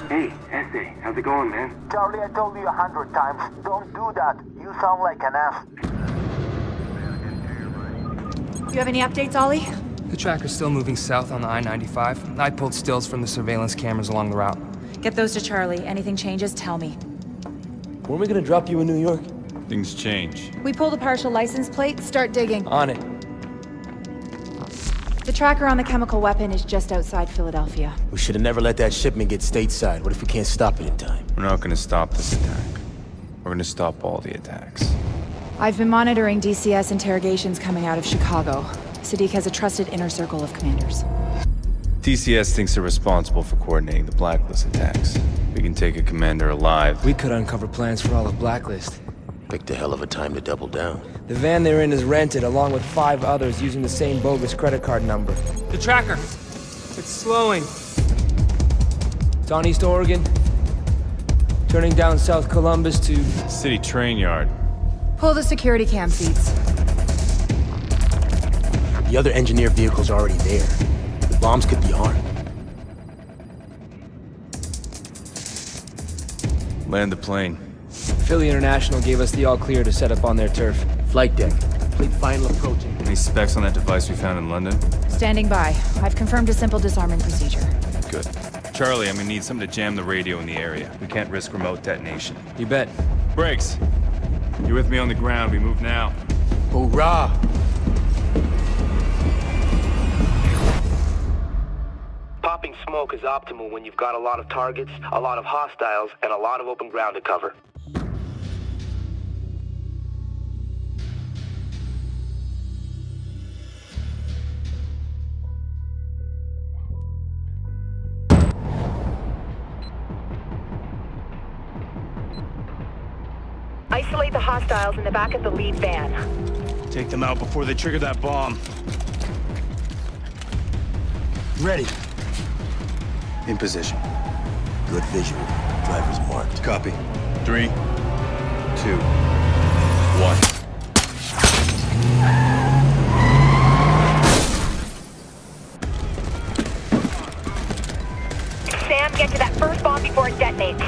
Hey, Este, how's it going, man? Charlie, I told you 100 times, don't do that. You sound like an ass. You have any updates, Ollie? The tracker's still moving south on the I-95. I pulled stills from the surveillance cameras along the route. Get those to Charlie. Anything changes, tell me. When are we gonna drop you in New York? Things change. We pull the partial license plate, start digging. On it. The tracker on the chemical weapon is just outside Philadelphia. We should have never let that shipment get stateside. What if we can't stop it in time? We're not gonna stop this attack. We're gonna stop all the attacks. I've been monitoring DCS interrogations coming out of Chicago. Sadiq has a trusted inner circle of commanders. DCS thinks they're responsible for coordinating the blacklist attacks. We can take a commander alive. We could uncover plans for all of Blacklist. Picked a hell of a time to double down. The van they're in is rented, along with 5 others using the same bogus credit card number. The tracker! It's slowing. It's on East Oregon. Turning down South Columbus to... City train yard. Pull the security cam feeds. The other engineer vehicle's already there. The bombs could be armed. Land the plane. Philly International gave us the all-clear to set up on their turf. Flight deck. Complete final approaching. Any specs on that device we found in London? Standing by. I've confirmed a simple disarming procedure. Good. Charlie, I'm gonna need something to jam the radio in the area. We can't risk remote detonation. You bet. Brakes! You're with me on the ground. We move now. Hoorah! Popping smoke is optimal when you've got a lot of targets, a lot of hostiles, and a lot of open ground to cover. Isolate the hostiles in the back of the lead van. Take them out before they trigger that bomb. Ready. In position. Good visual. Driver's marked. Copy. 3, 2, 1. Sam, get to that first bomb before it detonates.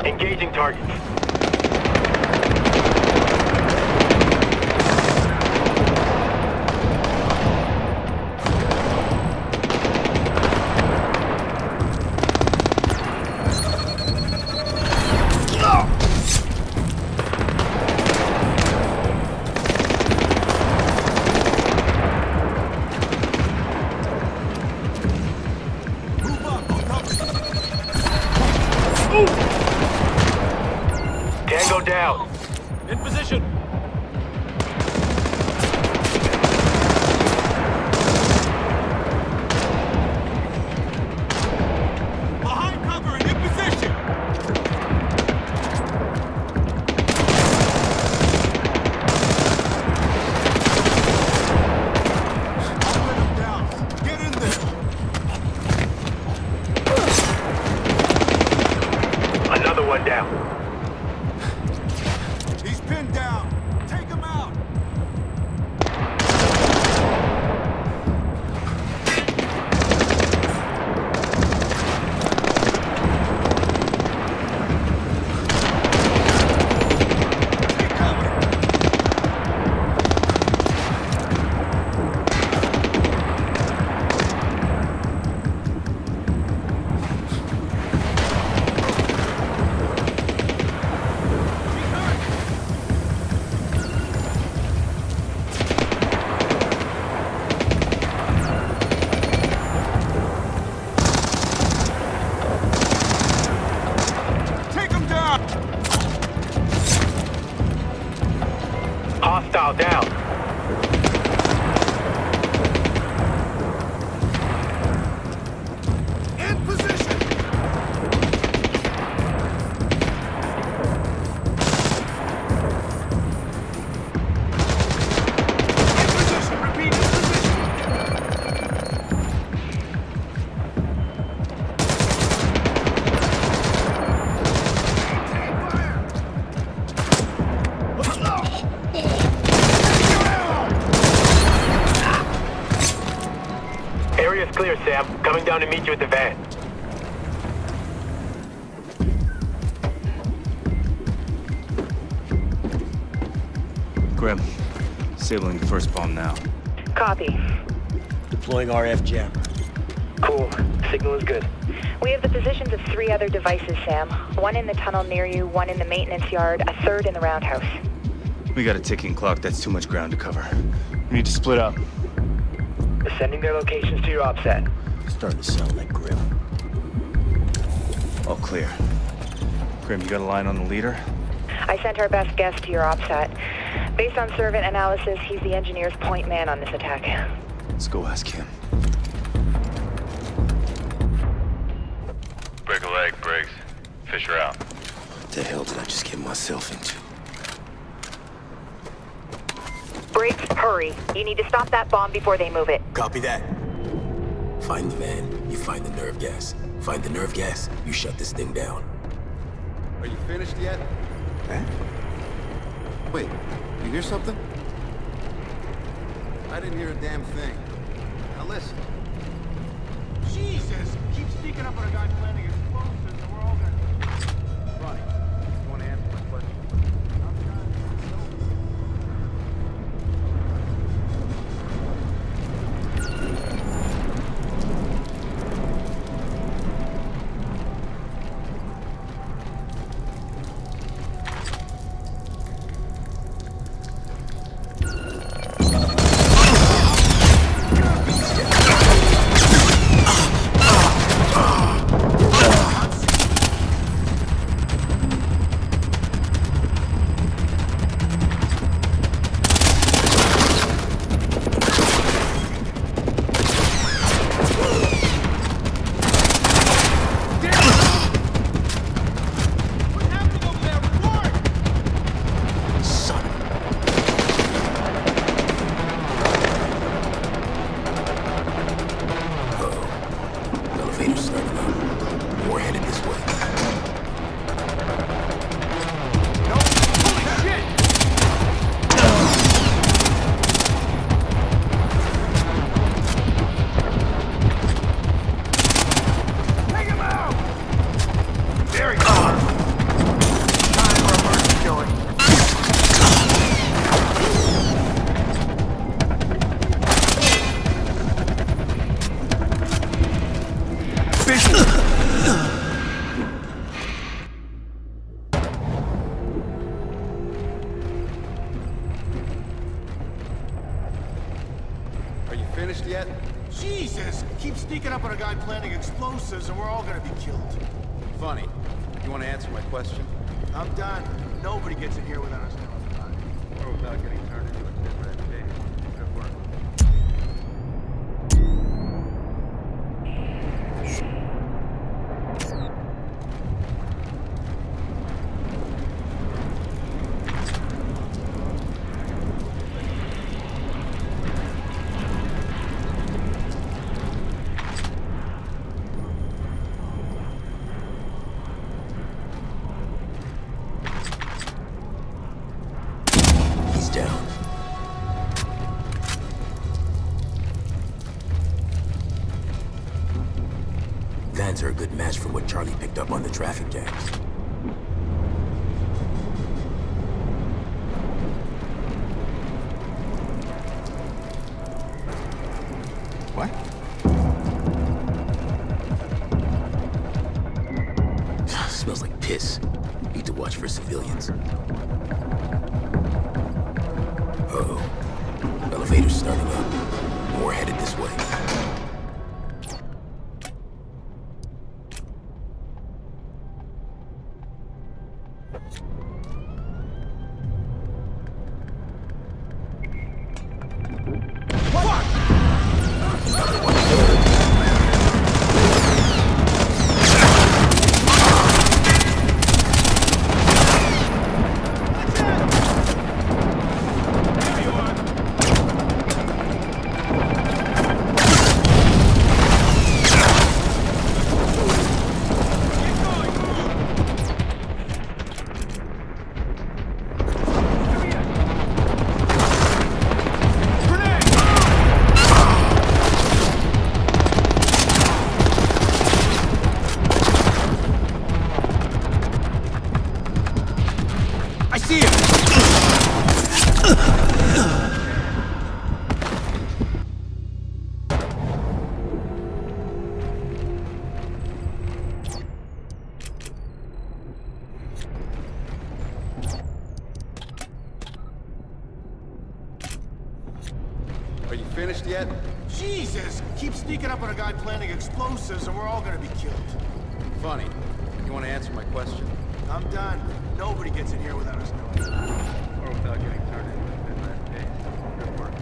Engaging targets. Tango down. In position. Behind cover and in position. I'll let him down. Get in there. Another one down. He's pinned down. Take him out. Take cover. Take him down. Hostile down. In position. In position. Repeat, in position. Area's clear, Sam. Coming down to meet you at the van. Grim, disabling the first bomb now. Copy. Deploying RF jam. Cool. Signal is good. We have the positions of 3 other devices, Sam. 1 in the tunnel near you, 1 in the maintenance yard, a 3rd in the roundhouse. We got a ticking clock. That's too much ground to cover. We need to split up. Sending their locations to your OPSAT. Starting to sound like Grim. All clear. Grim, you got a line on the leader? I sent our best guess to your OPSAT. Based on servant analysis, he's the engineer's point man on this attack. Let's go ask him. Break a leg, Briggs. Fisher out. What the hell did I just get myself into? Briggs, hurry. You need to stop that bomb before they move it. Copy that. Find the van, you find the nerve gas. Find the nerve gas, you shut this thing down. Are you finished yet? Huh? Wait, you hear something? I didn't hear a damn thing. Now listen. Jesus! Keep sneaking up on a guy planning explosives and we're all gonna... Ronnie, you want to answer my question? Are you finished yet? Jesus! Keep sneaking up on a guy planning explosives and we're all gonna be killed. Funny. You want to answer my question? I'm done. Nobody gets in here without us knowing about it. Or without getting turned into a dead red pig. Good work. Down. Vans are a good match for what Charlie picked up on the traffic jams. What? Smells like piss. Need to watch for civilians. Uh-oh. Elevator's starting up. More headed this way. finished yet? Jesus! Keep sneaking up on a guy planting explosives and we're all gonna be killed. Funny. You want to answer my question? I'm done. Nobody gets in here without us knowing. Or without getting turned into a midnight case. Good work.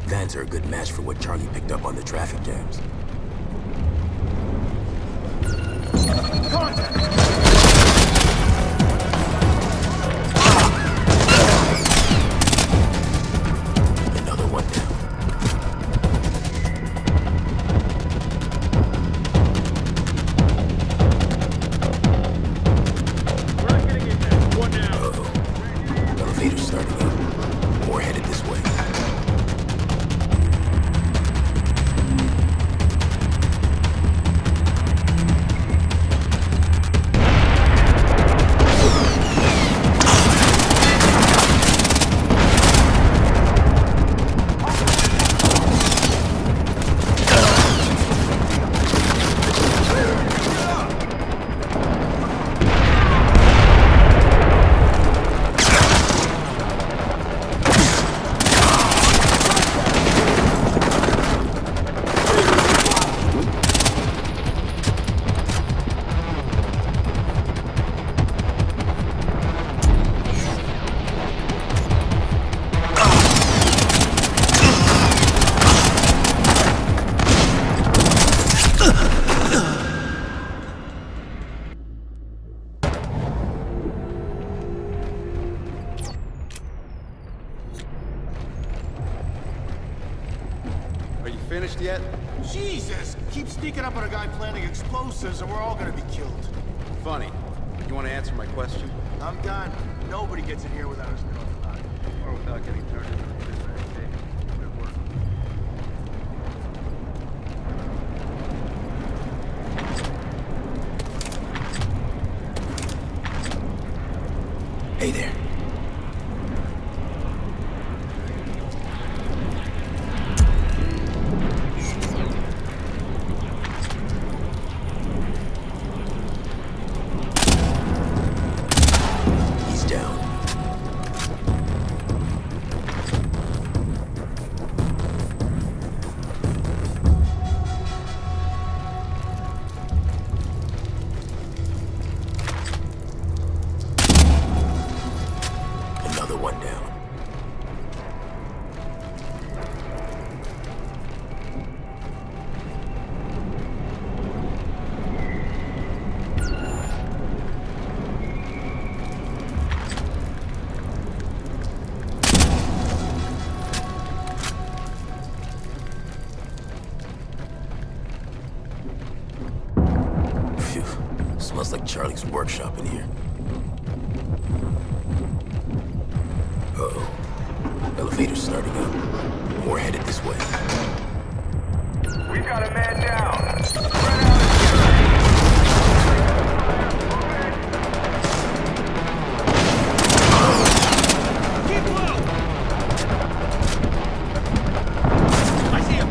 Vans are a good match for what Charlie picked up on the traffic jams. Another one down. Uh-oh. Elevator's starting up. More headed this way. Are you finished yet? Jesus! Keep sneaking up on a guy planting explosives and we're all gonna be killed. Funny. You want to answer my question? I'm done. Nobody gets in here without us knowing about it. Or without getting turned into a midnight case. Good work. Hey there. He's down. Another one down. Phew. Smells like Charlie's workshop in here. Uh-oh. Elevator's starting up. More headed this way. We've got a man down. Spread out. Keep low! I see him!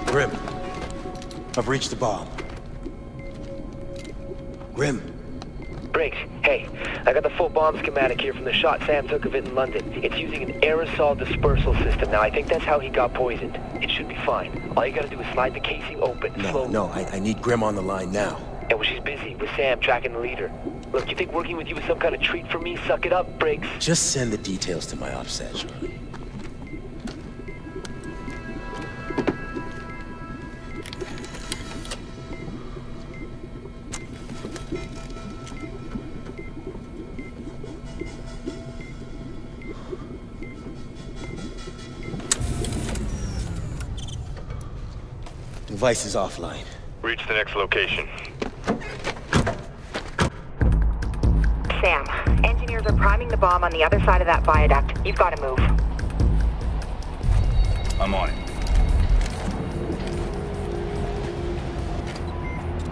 Grim, I've reached the bomb. Grim. Briggs, hey, I got the full bomb schematic here from the shot Sam took of it in London. It's using an aerosol dispersal system. Now, I think that's how he got poisoned. It should be fine. All you gotta do is slide the casing open. No, I need Grim on the line now. And well, she's busy with Sam tracking the leader. Look, you think working with you is some kind of treat for me? Suck it up, Briggs. Just send the details to my ops section. Device is offline. Reach the next location. Sam, engineers are priming the bomb on the other side of that viaduct. You've got to move. I'm on it.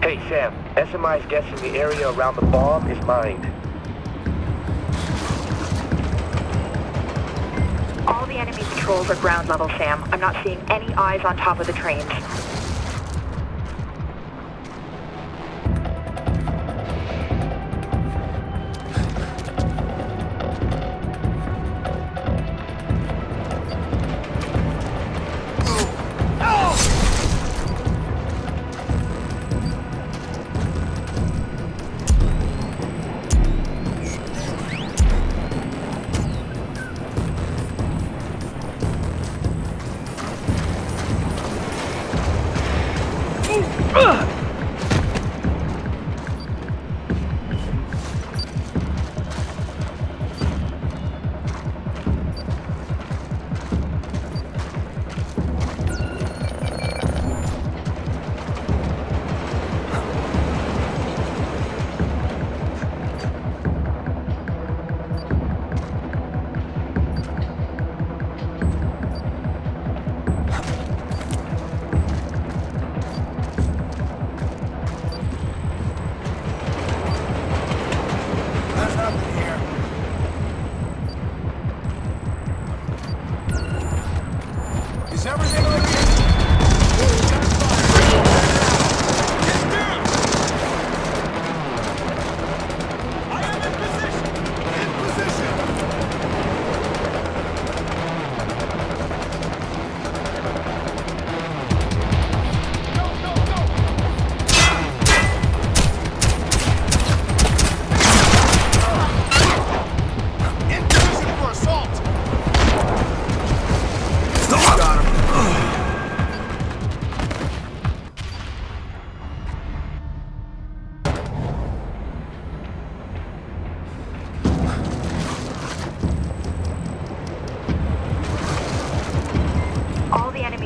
Hey, Sam, SMI's guessing the area around the bomb is mined. All the enemy patrols are ground level, Sam. I'm not seeing any eyes on top of the trains.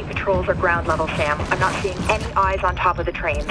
Patrols are ground level, Sam. I'm not seeing any eyes on top of the trains.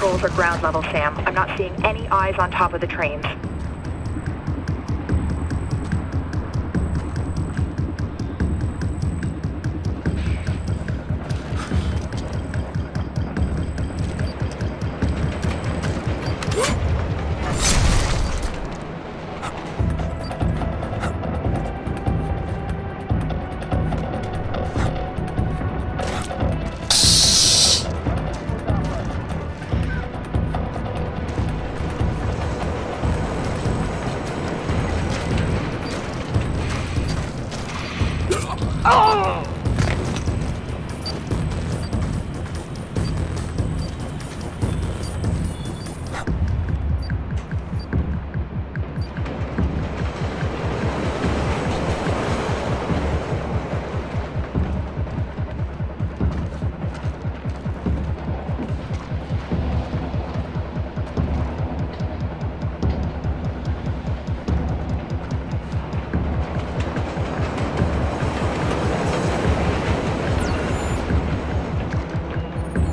patrols are ground level, Sam. I'm not seeing any eyes on top of the trains.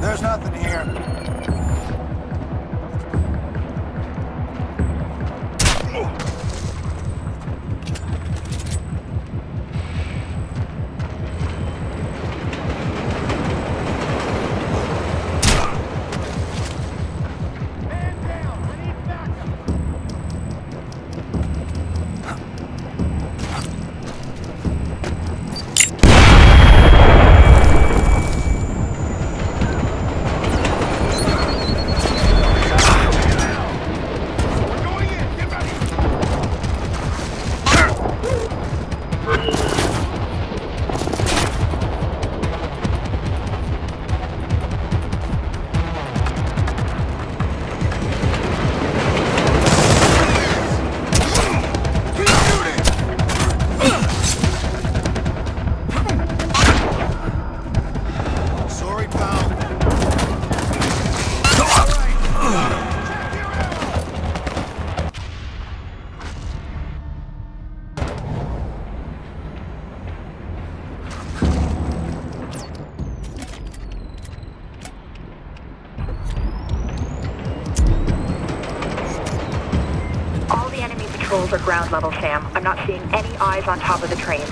There's nothing here. Patrols are ground level, Sam. I'm not seeing any eyes on top of the trains.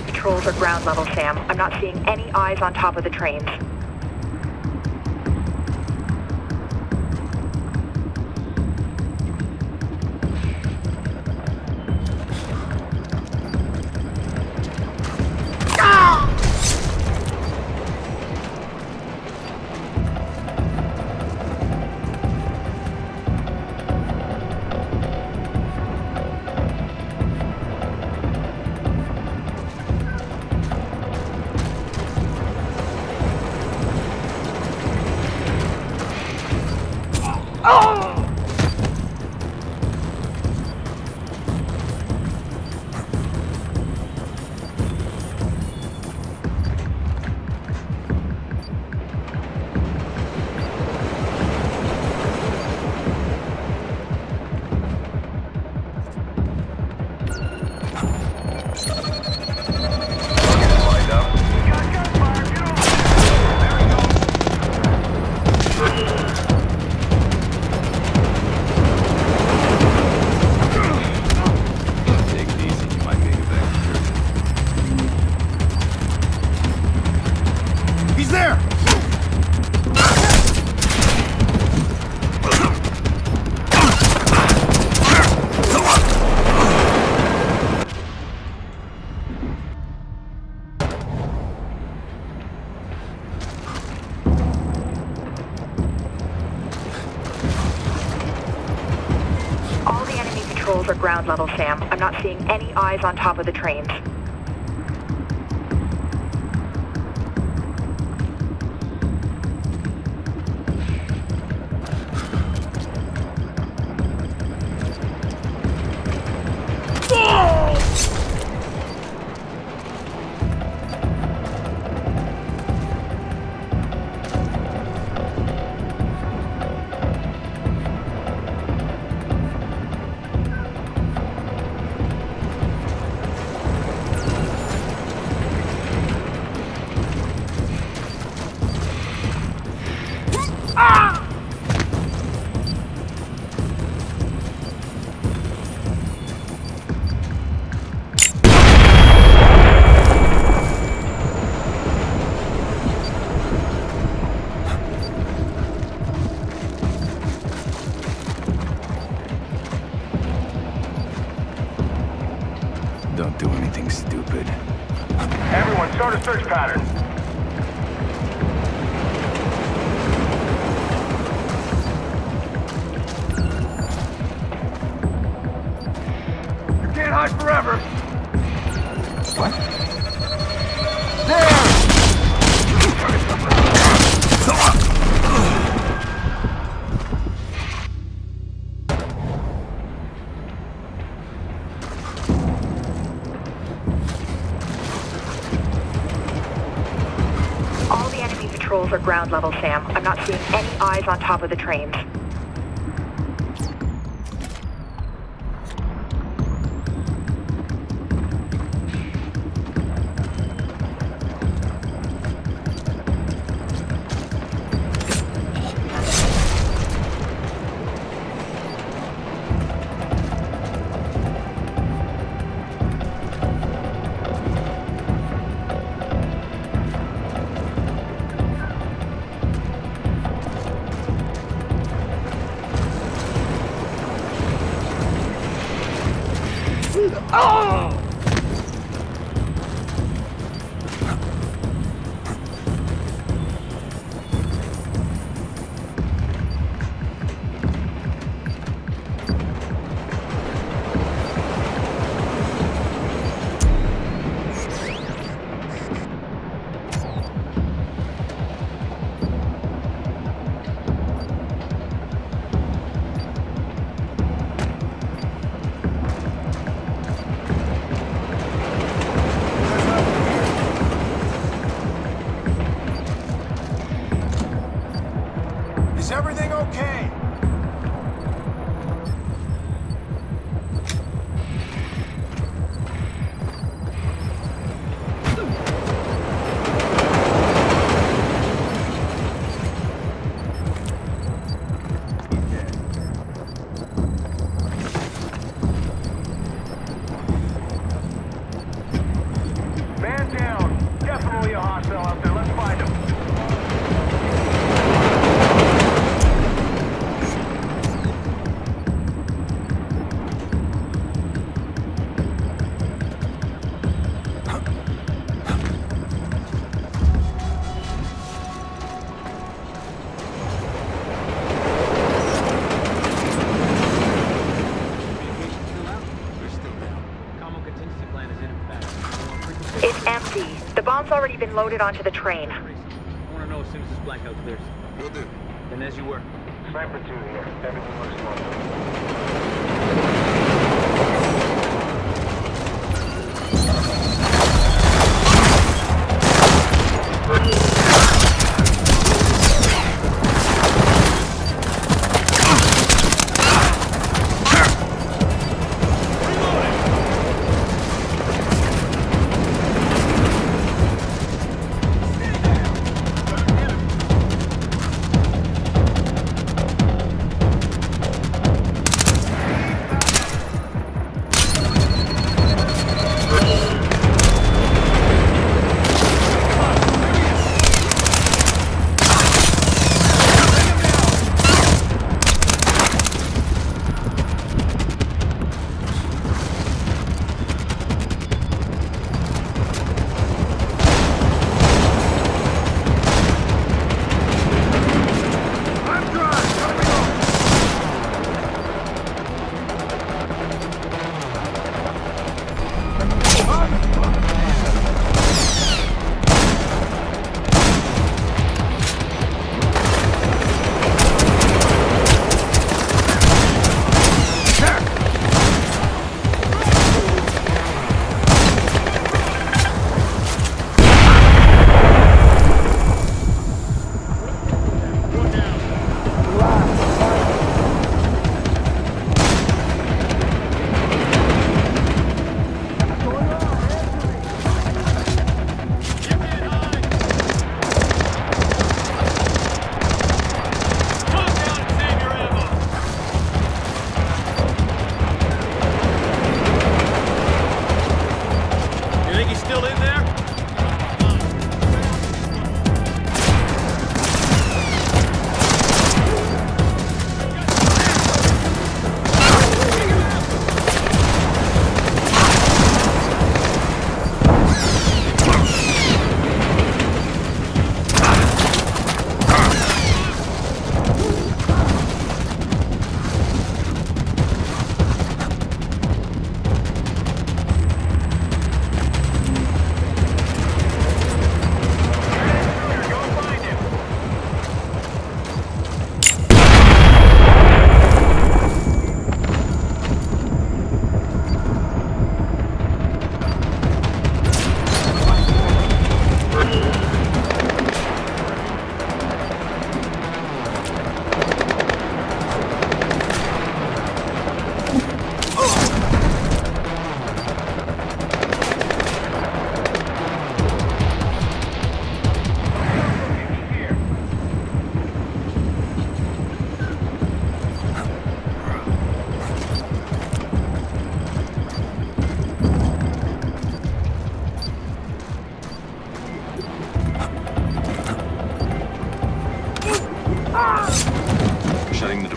Patrols are ground level, Sam. I'm not seeing any eyes on top of the trains. patrols are ground level, Sam. I'm not seeing any eyes on top of the trains. Don't do anything stupid. Everyone, start a search pattern. You can't hide forever. What? There! All the enemy patrols are ground level, Sam. I'm not seeing any eyes on top of the trains. Is everything okay? Man down. Definitely a hostile out there. Let's find him. It's empty. The bomb's already been loaded onto the train. I want to know as soon as this blackout clears. Will do. And as you were. Sniper 2 here. Everything looks normal.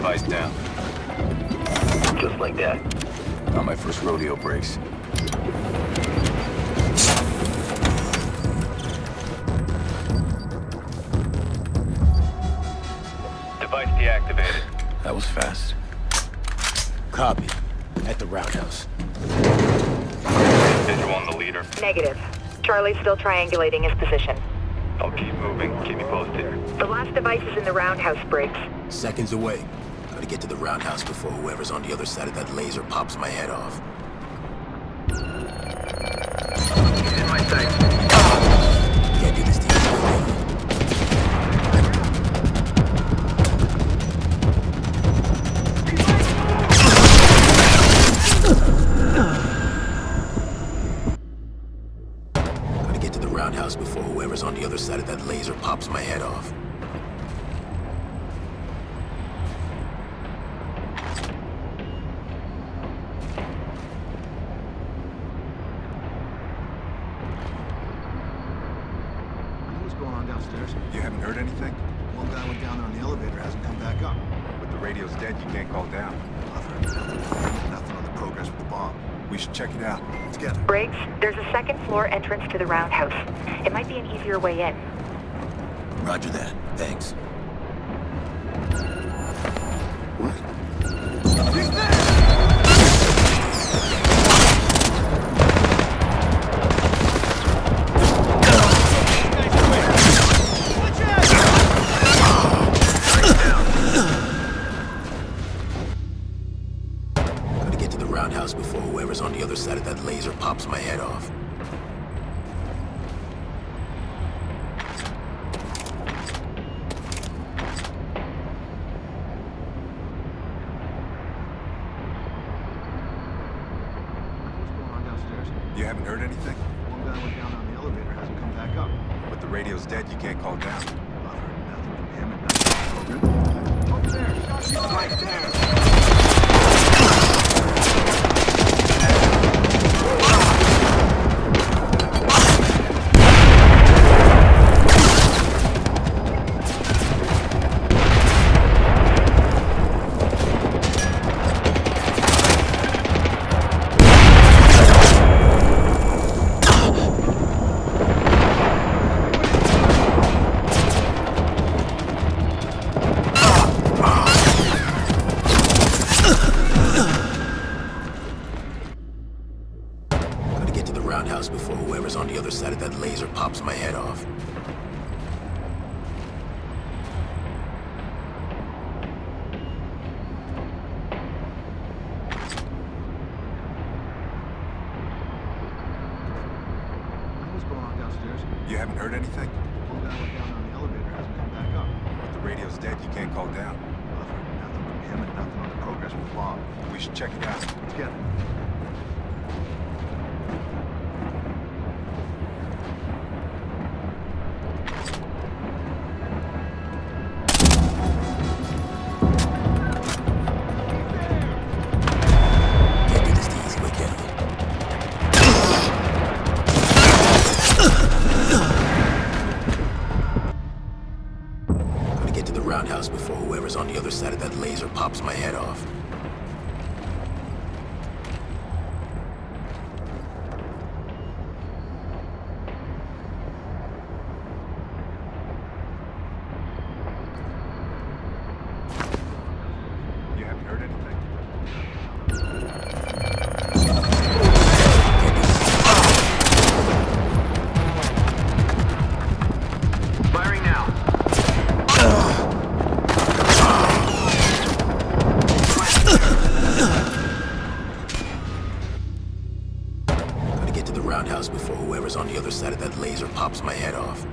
device down. Just like that. Not my first rodeo breaks. Device deactivated. That was fast. Copy. At the roundhouse. Visual on the leader. Negative. Charlie's still triangulating his position. I'll keep moving. Keep me posted. The last device is in the roundhouse, Briggs. Seconds away. Gotta get to the roundhouse before whoever's on the other side of that laser pops my head off. He's in my sight. Can't do this to you. Gotta get to the roundhouse before whoever's on the other side of that laser pops my head off. What's going on downstairs? You haven't heard anything? One guy went down there on the elevator, hasn't come back up. But the radio's dead, you can't call down. I've heard nothing. Nothing on the progress with the bomb. We should check it out. Let's get it. Briggs, there's a second floor entrance to the roundhouse. It might be an easier way in. Roger that. Thanks. Gotta get to the roundhouse before whoever's on the other side of that laser pops my head off. What's going on downstairs? You haven't heard anything? One guy went down on the elevator, hasn't come back up. But the radio's dead, you can't call down. I've heard nothing from him and nothing from the program. Up there! Right there! Gotta get to the roundhouse before whoever's on the other side of that laser pops my head off. What's going on downstairs? You haven't heard anything? One guy went down on the elevator, hasn't come back up. But the radio's dead, you can't call down. I've heard nothing from him and nothing on the progress with the bomb. We should check it out. Let's get it. Can't do this to easy way, can we? Gotta get to the roundhouse before whoever's on the other side of that laser pops my head off. You haven't heard anything? Firing now. Gotta get to the roundhouse before whoever's on the other side of that laser pops my head off.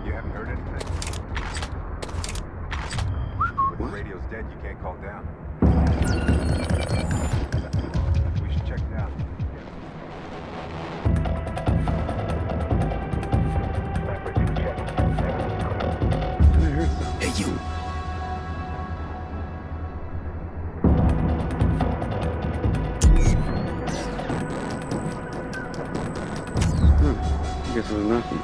You haven't heard anything? But the radio's dead, you can't call down. We should check it out. Hey, you. guess it was nothing.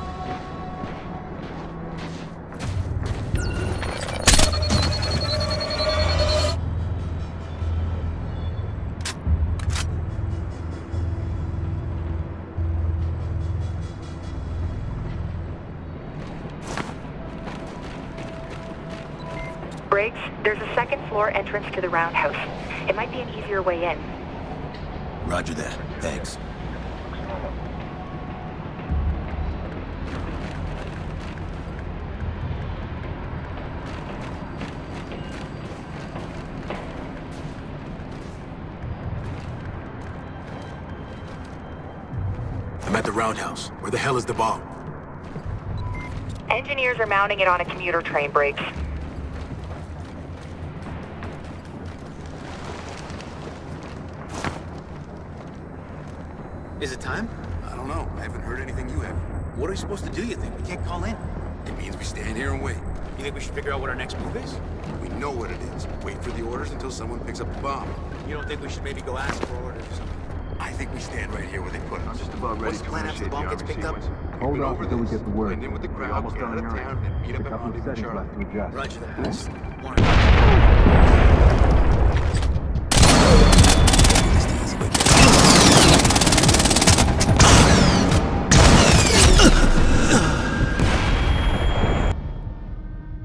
Briggs, there's a second floor entrance to the roundhouse. It might be an easier way in. Roger that. Thanks. I'm at the roundhouse. Where the hell is the bomb? Engineers are mounting it on a commuter train, Briggs. Is it time? I don't know. I haven't heard anything you have. What are we supposed to do, you think? We can't call in. It means we stand here and wait. You think we should figure out what our next move is? We know what it is. Wait for the orders until someone picks up the bomb. You don't think we should maybe go ask for orders or something? I think we stand right here where they put us. I'm just about ready What's the to plan after the initiate bomb gets picked up? Hold Get off over until we this. get the word. Blend in with the We're crowd, almost get done out on of your town, end. and meet up A at couple of Rendezvous settings Charlie. left to adjust. Roger that. This?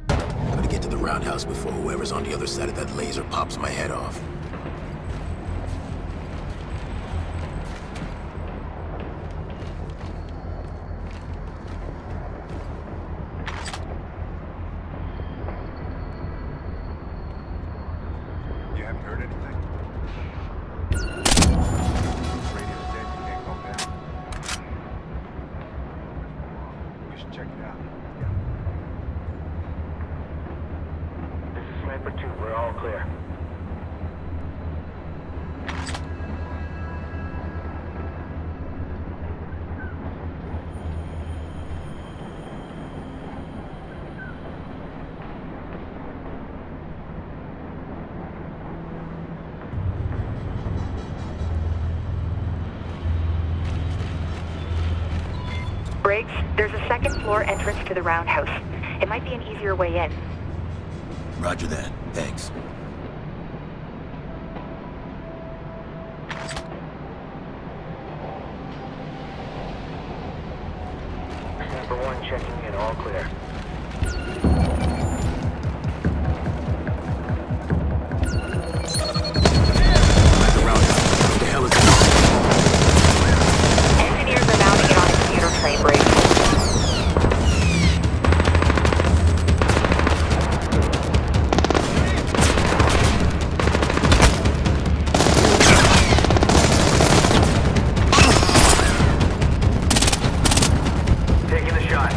I'm gonna get to the roundhouse before whoever's on the other side of that laser pops my head off. You haven't heard anything? Radio's dead. You can't go down. We should check it out. This is Sniper 2. We're all clear. Briggs, there's a second floor entrance to the roundhouse. It might be an easier way in. Roger that. Thanks. Sniper 1 checking in. All clear. I'm at the roundhouse. Where the hell is the bomb? Engineers are mounting it on a commuter train, Briggs. Taking the shot.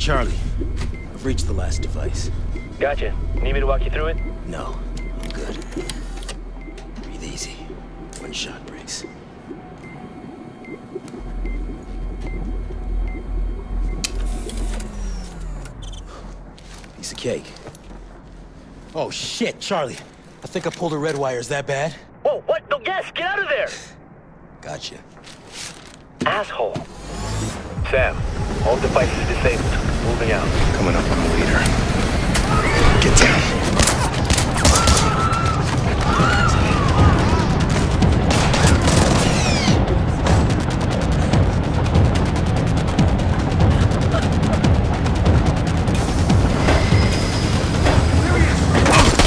Charlie, I've reached the last device. Gotcha. Need me to walk you through it? No, I'm good. Breathe easy. One shot breaks. Piece of cake. Oh shit, Charlie. I think I pulled a red wire. Is that bad? Whoa, what? No gas! Get out of there! Gotcha. Asshole. Sam, all devices disabled. Moving out. Coming up on the leader. Get down.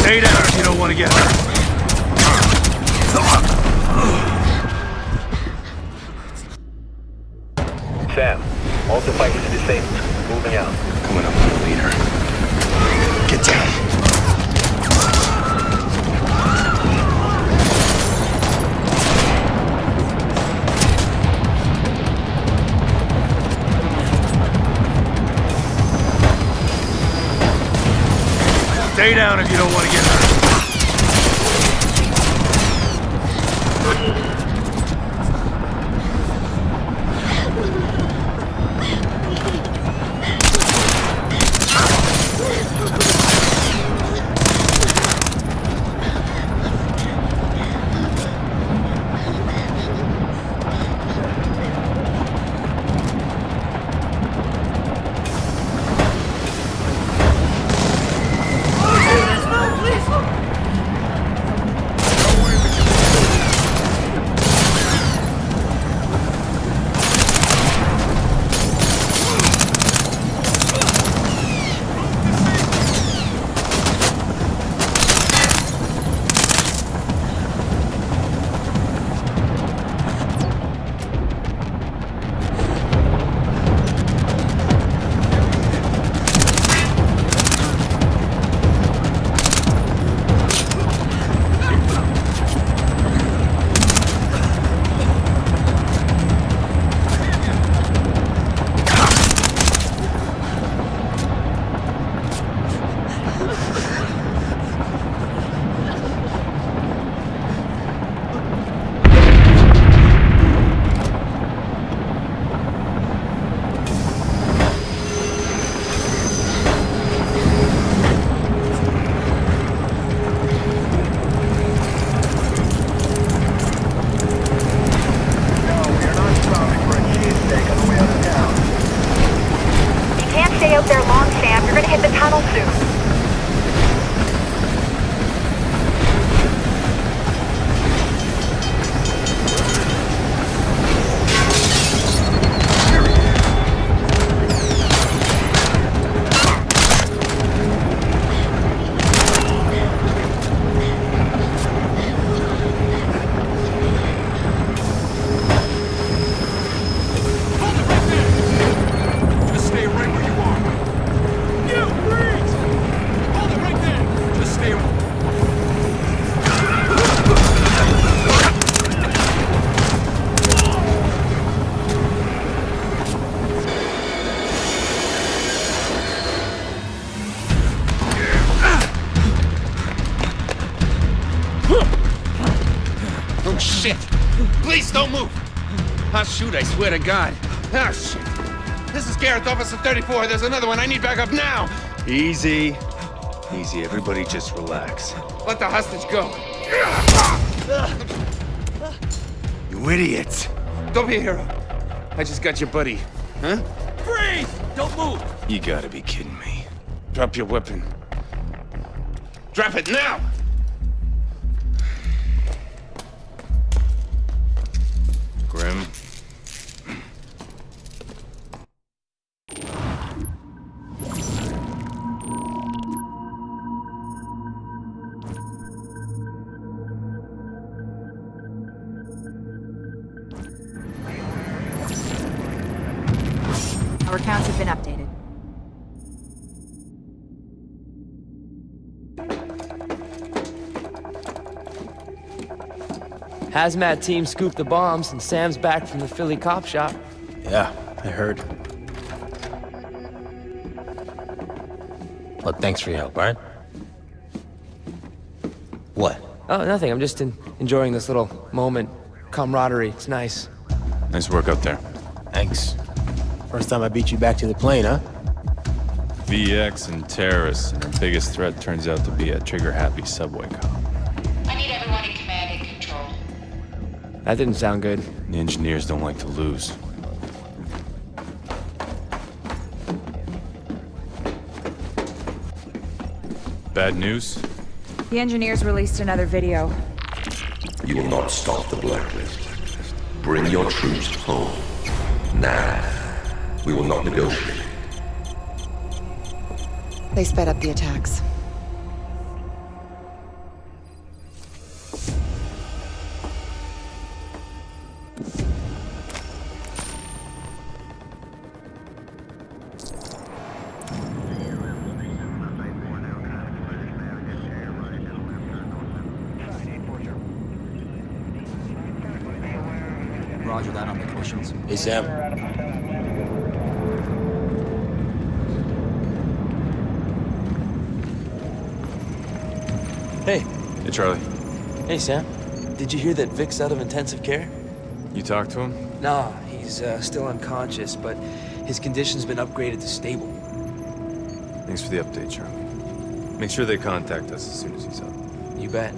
Stay down if you don't want to get hurt. Sam, all devices disabled. Moving out. Coming up on the leader. Get down. Stay down if you don't want to get hurt. Oh, shit! Please don't move! Ah, shoot, I swear to God. Ah, shit. This is Gareth, Officer 34. There's another one. I need backup now! Easy. Easy, everybody just relax. Let the hostage go. You idiots! Don't be a hero. I just got your buddy. Huh? Freeze! Don't move! You gotta be kidding me. Drop your weapon. Drop it now! Grim. Our counts have been updated. Hazmat team scooped the bombs, and Sam's back from the Philly cop shop. Yeah, I heard. Look, thanks for your help, alright? What? Oh, nothing. I'm just enjoying this little moment. Camaraderie. It's nice. Nice work up there. Thanks. First time I beat you back to the plane, huh? VX and terrorists, and our biggest threat turns out to be a trigger-happy subway cop. I need everyone in command and control. That didn't sound good. The engineers don't like to lose. Bad news? The engineers released another video. You will not stop the blacklist. Bring your troops home. Now. We will not negotiate. They sped up the attacks. Roger that on the cushions. Hey, Sam. Hey. Hey, Charlie. Hey, Sam. Did you hear that Vic's out of intensive care? You talked to him? Nah, he's still unconscious, but his condition's been upgraded to stable. Thanks for the update, Charlie. Make sure they contact us as soon as he's up. You bet.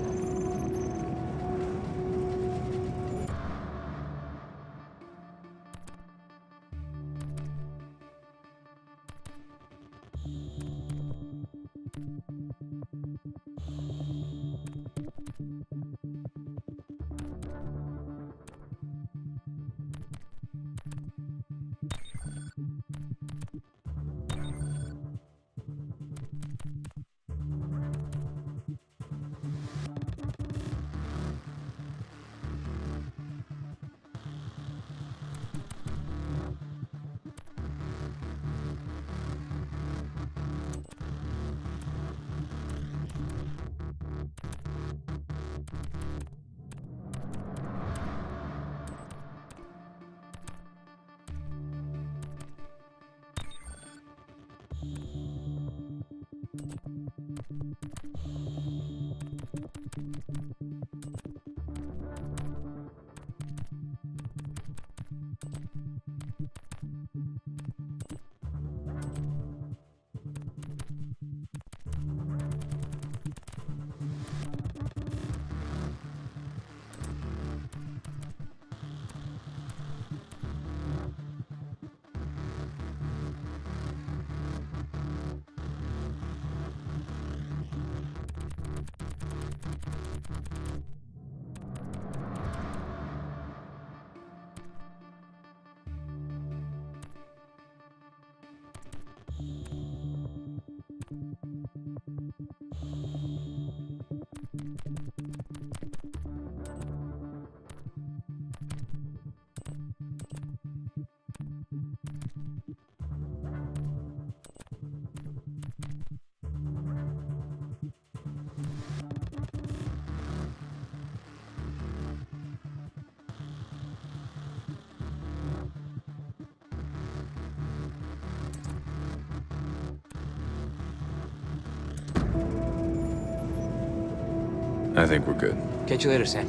I think we're good. Catch you later, Sam.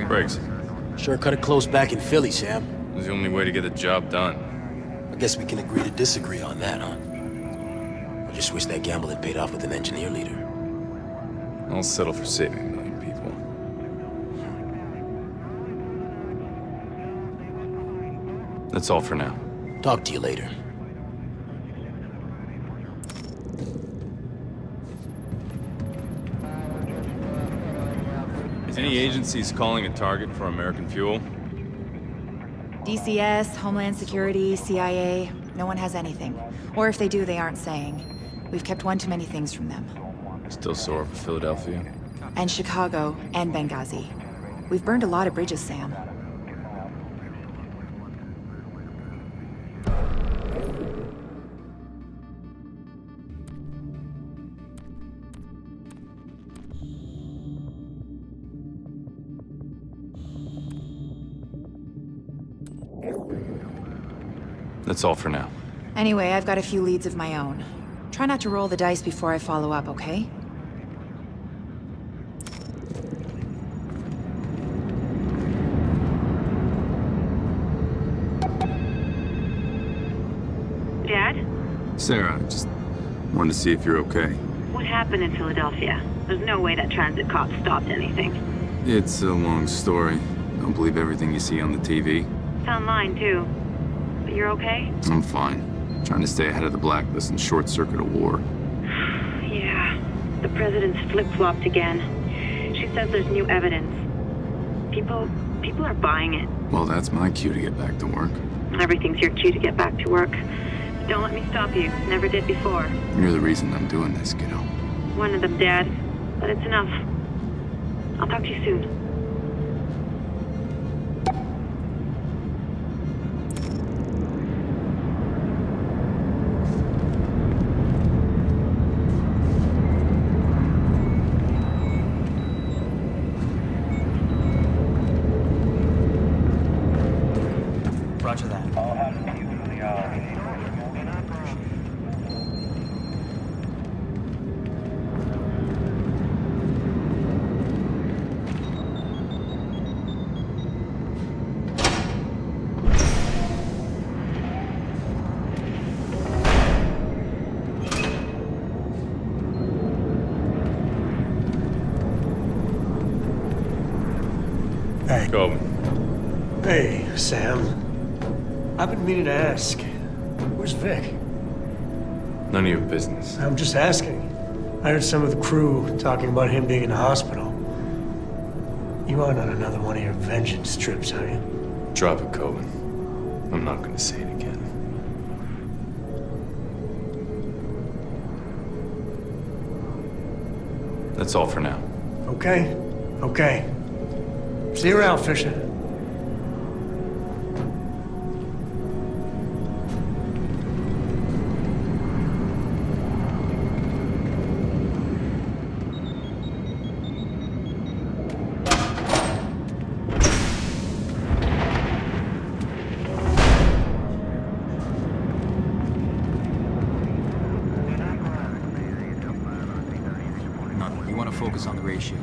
Brakes. Sure cut it close back in Philly, Sam. It was the only way to get the job done. I guess we can agree to disagree on that, huh? I just wish that gamble had paid off with an engineer leader. I'll settle for saving a million people. That's all for now. Talk to you later. Is any agencies calling a target for American fuel? DCS, Homeland Security, CIA. No one has anything. Or if they do, they aren't saying. We've kept one too many things from them. Still sore for Philadelphia? And Chicago, and Benghazi. We've burned a lot of bridges, Sam. That's all for now. Anyway, I've got a few leads of my own. Try not to roll the dice before I follow up, okay? Dad? Sarah, just wanted to see if you're okay. What happened in Philadelphia? There's no way that transit cop stopped anything. It's a long story. Don't believe everything you see on the TV. It's online, too. But you're okay? I'm fine. Trying to stay ahead of the blacklist and short-circuit a war. Yeah. The president's flip-flopped again. She says there's new evidence. People are buying it. Well, that's my cue to get back to work. Everything's your cue to get back to work. Don't let me stop you. Never did before. You're the reason I'm doing this, kiddo. One of them, Dad. But it's enough. I'll talk to you soon. Roger that. Hey. Go. Hey, Sam. I've been meaning to ask. Where's Vic? None of your business. I'm just asking. I heard some of the crew talking about him being in the hospital. You aren't on another one of your vengeance trips, are you? Drop it, Cohen. I'm not gonna say it again. That's all for now. Okay. Okay. See you around, Fisher. None. We want to focus on the ratio.